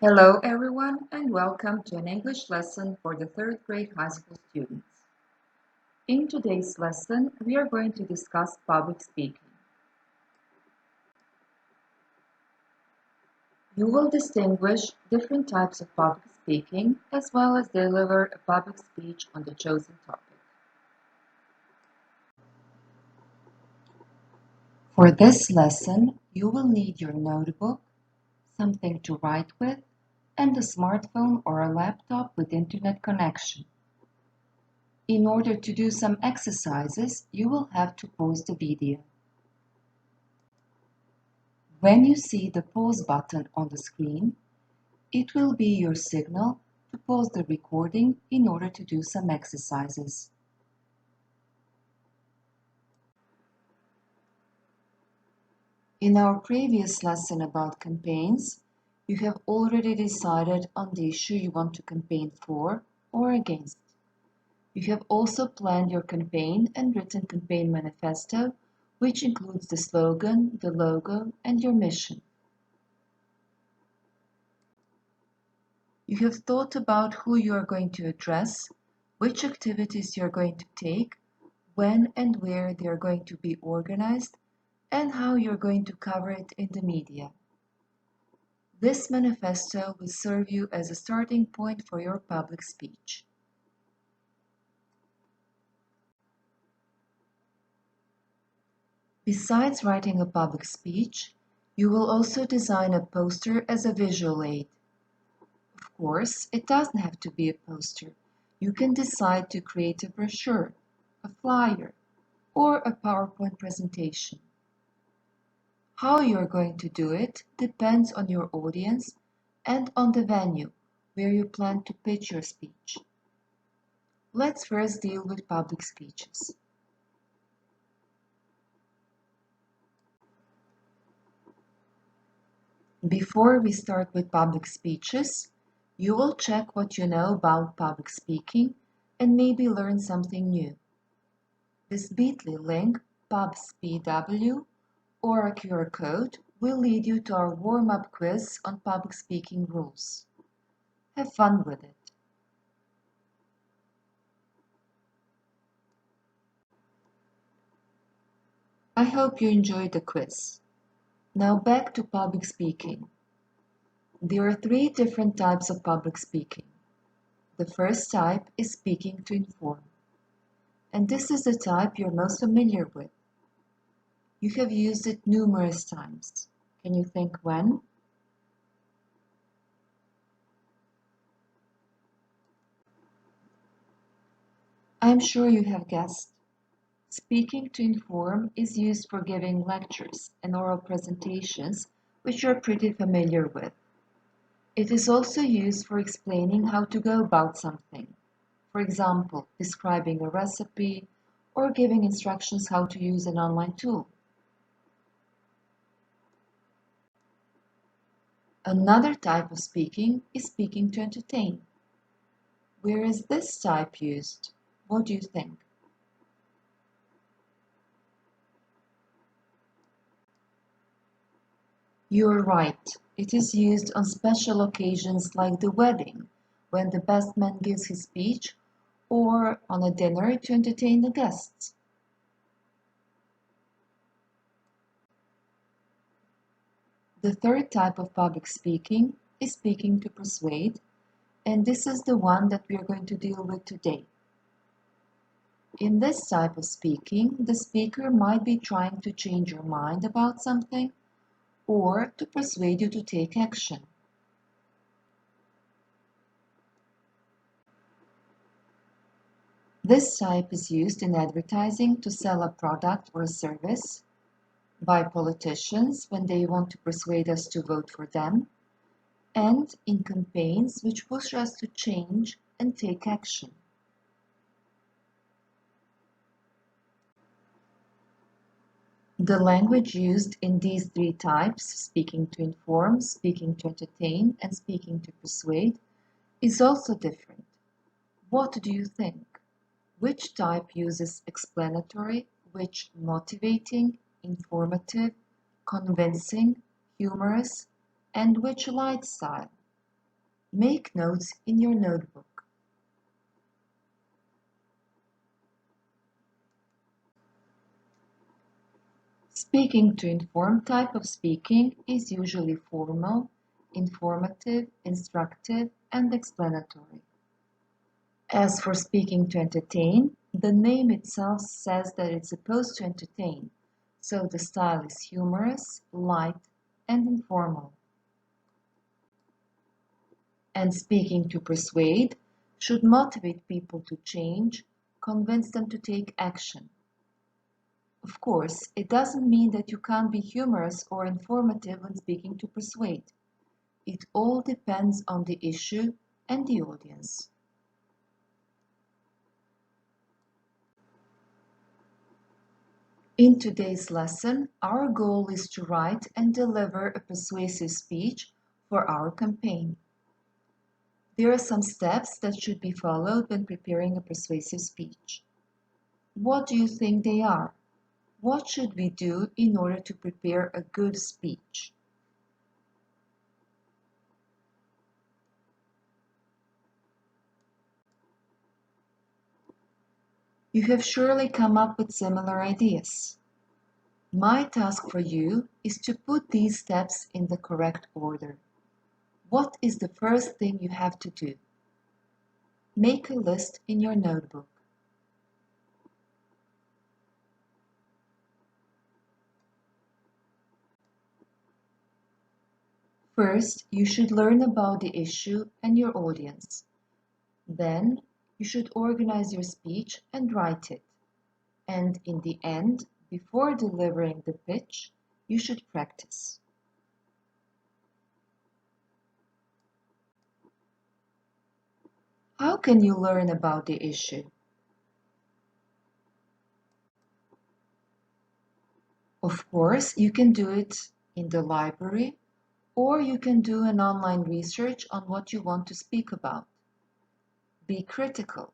Hello everyone and welcome to an English lesson for the third grade high school students. In today's lesson, we are going to discuss public speaking. You will distinguish different types of public speaking as well as deliver a public speech on the chosen topic. For this lesson, you will need your notebook, something to write with, and a smartphone or a laptop with internet connection. In order to do some exercises, you will have to pause the video. When you see the pause button on the screen, it will be your signal to pause the recording in order to do some exercises. In our previous lesson about campaigns, you have already decided on the issue you want to campaign for or against. You have also planned your campaign and written campaign manifesto, which includes the slogan, the logo, and your mission. You have thought about who you are going to address, which activities you are going to take, when and where they are going to be organized, and how you are going to cover it in the media. This manifesto will serve you as a starting point for your public speech. Besides writing a public speech, you will also design a poster as a visual aid. Of course, it doesn't have to be a poster. You can decide to create a brochure, a flyer, or a PowerPoint presentation. How you are going to do it depends on your audience and on the venue where you plan to pitch your speech. Let's first deal with public speeches. Before we start with public speeches, you will check what you know about public speaking and maybe learn something new. This bit.ly link, pubspw, or a QR code will lead you to our warm-up quiz on public speaking rules. Have fun with it. I hope you enjoyed the quiz. Now back to public speaking. There are three different types of public speaking. The first type is speaking to inform. And this is the type you're most familiar with. You have used it numerous times. Can you think when? I'm sure you have guessed. Speaking to inform is used for giving lectures and oral presentations, which you're pretty familiar with. It is also used for explaining how to go about something. For example, describing a recipe or giving instructions how to use an online tool. Another type of speaking is speaking to entertain. Where is this type used? What do you think? You're right. It is used on special occasions like the wedding, when the best man gives his speech, or on a dinner to entertain the guests. The third type of public speaking is speaking to persuade, and this is the one that we are going to deal with today. In this type of speaking, the speaker might be trying to change your mind about something or to persuade you to take action. This type is used in advertising to sell a product or a service, by politicians when they want to persuade us to vote for them, and in campaigns which push us to change and take action. The language used in these three types, speaking to inform, speaking to entertain, and speaking to persuade, is also different. What do you think? Which type uses explanatory, which motivating, informative, convincing, humorous, and which light style? Make notes in your notebook. Speaking to inform type of speaking is usually formal, informative, instructive, and explanatory. As for speaking to entertain, the name itself says that it's supposed to entertain, so the style is humorous, light, and informal. And speaking to persuade should motivate people to change, convince them to take action. Of course, it doesn't mean that you can't be humorous or informative when speaking to persuade. It all depends on the issue and the audience. In today's lesson, our goal is to write and deliver a persuasive speech for our campaign. There are some steps that should be followed when preparing a persuasive speech. What do you think they are? What should we do in order to prepare a good speech? You have surely come up with similar ideas. My task for you is to put these steps in the correct order. What is the first thing you have to do? Make a list in your notebook. First, you should learn about the issue and your audience. Then, you should organize your speech and write it. And in the end, before delivering the pitch, you should practice. How can you learn about the issue? Of course, you can do it in the library, or you can do an online research on what you want to speak about. Be critical.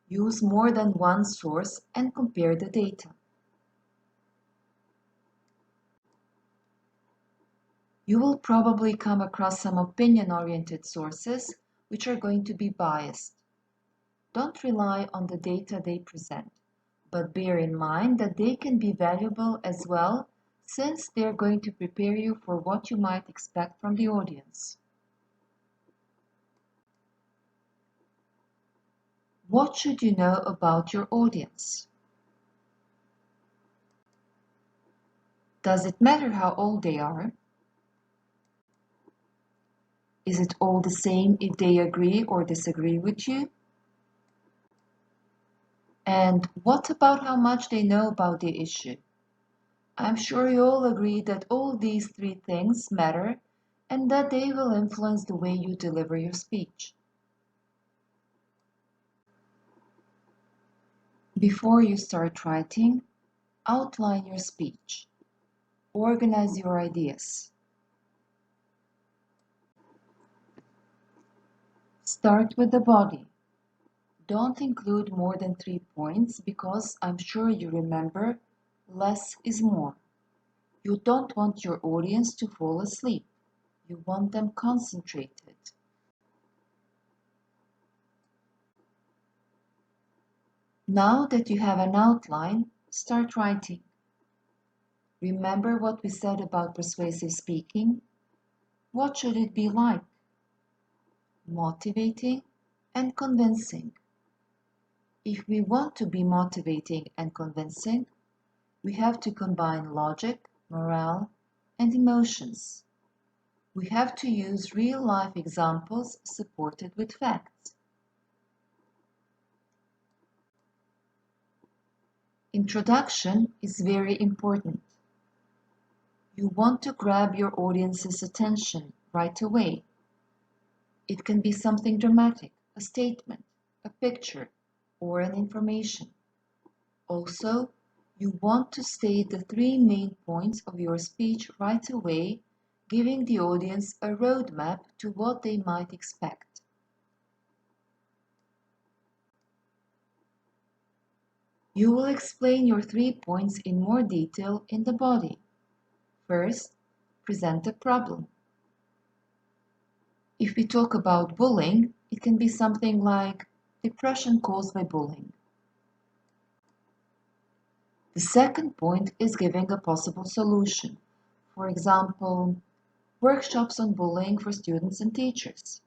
Use more than one source and compare the data. You will probably come across some opinion-oriented sources which are going to be biased. Don't rely on the data they present, but bear in mind that they can be valuable as well, since they're going to prepare you for what you might expect from the audience. What should you know about your audience? Does it matter how old they are? Is it all the same if they agree or disagree with you? And what about how much they know about the issue? I'm sure you all agree that all these three things matter and that they will influence the way you deliver your speech. Before you start writing, outline your speech. Organize your ideas. Start with the body. Don't include more than 3 points because I'm sure you remember, less is more. You don't want your audience to fall asleep. You want them concentrated. Now that you have an outline, start writing. Remember what we said about persuasive speaking? What should it be like? Motivating and convincing. If we want to be motivating and convincing, we have to combine logic, morale, and emotions. We have to use real-life examples supported with facts. Introduction is very important. You want to grab your audience's attention right away. It can be something dramatic, a statement, a picture, or an information. Also, you want to state the 3 main points of your speech right away, giving the audience a roadmap to what they might expect. You will explain your 3 points in more detail in the body. First, present a problem. If we talk about bullying, it can be something like depression caused by bullying. The second point is giving a possible solution. For example, workshops on bullying for students and teachers.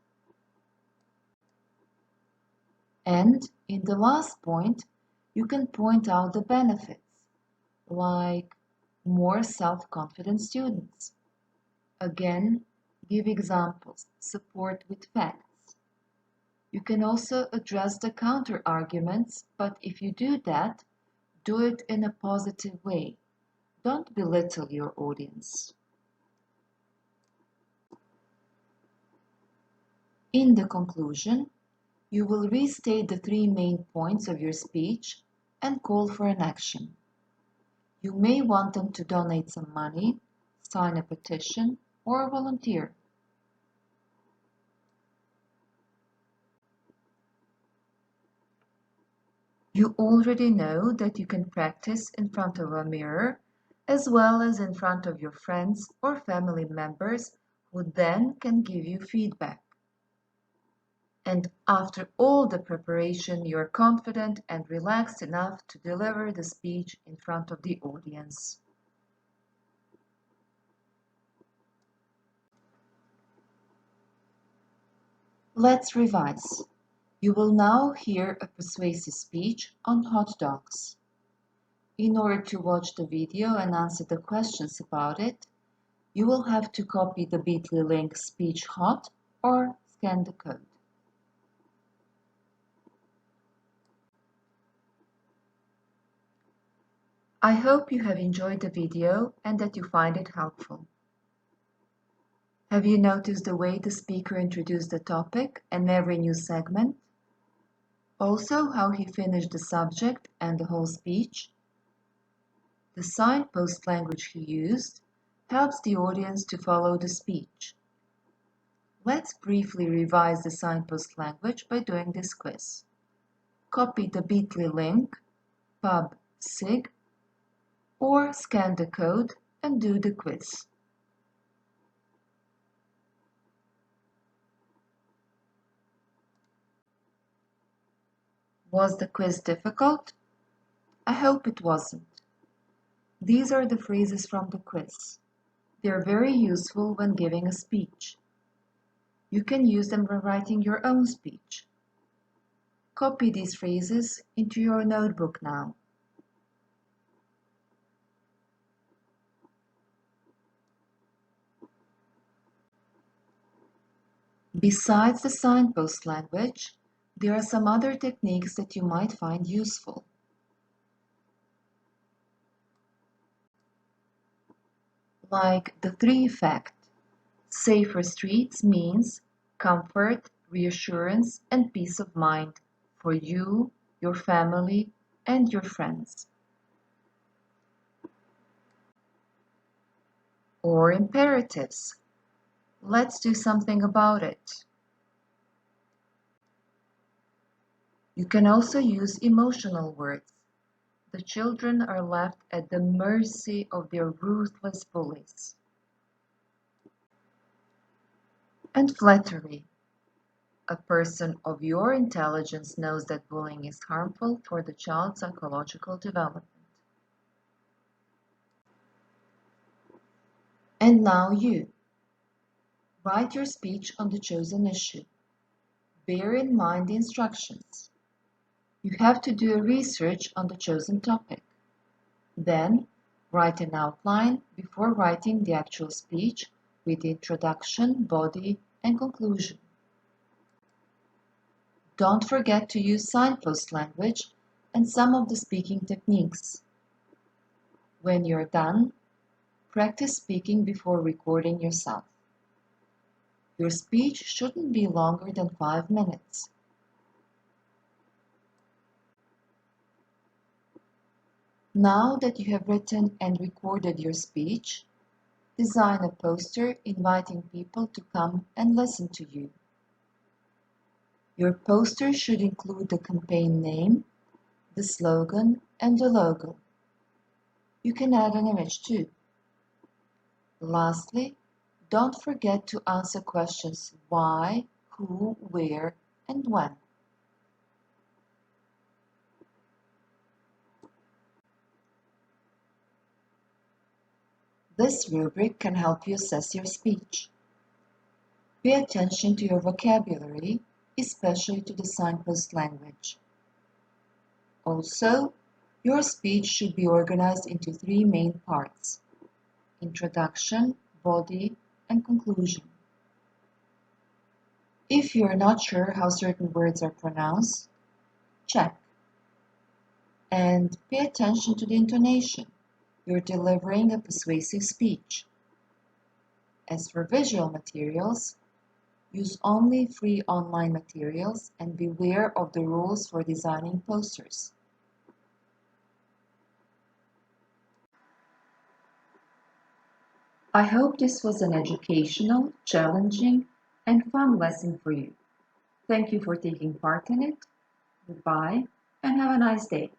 And in the last point, you can point out the benefits, like more self-confident students. Again, give examples, support with facts. You can also address the counter-arguments, but if you do that, do it in a positive way. Don't belittle your audience. In the conclusion, you will restate the 3 main points of your speech and call for an action. You may want them to donate some money, sign a petition, or volunteer. You already know that you can practice in front of a mirror as well as in front of your friends or family members who then can give you feedback. And after all the preparation, you're confident and relaxed enough to deliver the speech in front of the audience. Let's revise. You will now hear a persuasive speech on hot dogs. In order to watch the video and answer the questions about it, you will have to copy the bit.ly link speech hot or scan the code. I hope you have enjoyed the video and that you find it helpful. Have you noticed the way the speaker introduced the topic and every new segment? Also, how he finished the subject and the whole speech? The signpost language he used helps the audience to follow the speech. Let's briefly revise the signpost language by doing this quiz. Copy the bit.ly link, pub/sig, or scan the code and do the quiz. Was the quiz difficult? I hope it wasn't. These are the phrases from the quiz. They are very useful when giving a speech. You can use them when writing your own speech. Copy these phrases into your notebook now. Besides the signpost language, there are some other techniques that you might find useful. Like the 3 effect. Safer streets means comfort, reassurance, and peace of mind for you, your family, and your friends. Or imperatives. Let's do something about it. You can also use emotional words. The children are left at the mercy of their ruthless bullies. And flattery. A person of your intelligence knows that bullying is harmful for the child's psychological development. And now you. Write your speech on the chosen issue. Bear in mind the instructions. You have to do a research on the chosen topic. Then, write an outline before writing the actual speech with the introduction, body, and conclusion. Don't forget to use signpost language and some of the speaking techniques. When you're done, practice speaking before recording yourself. Your speech shouldn't be longer than 5 minutes. Now that you have written and recorded your speech, design a poster inviting people to come and listen to you. Your poster should include the campaign name, the slogan, and the logo. You can add an image too. Lastly, don't forget to answer questions why, who, where, and when. This rubric can help you assess your speech. Pay attention to your vocabulary, especially to the signpost language. Also, your speech should be organized into 3 main parts: introduction, body, and conclusion. If you are not sure how certain words are pronounced, check. And pay attention to the intonation. You're delivering a persuasive speech. As for visual materials, use only free online materials and beware of the rules for designing posters. I hope this was an educational, challenging, and fun lesson for you. Thank you for taking part in it. Goodbye, and have a nice day.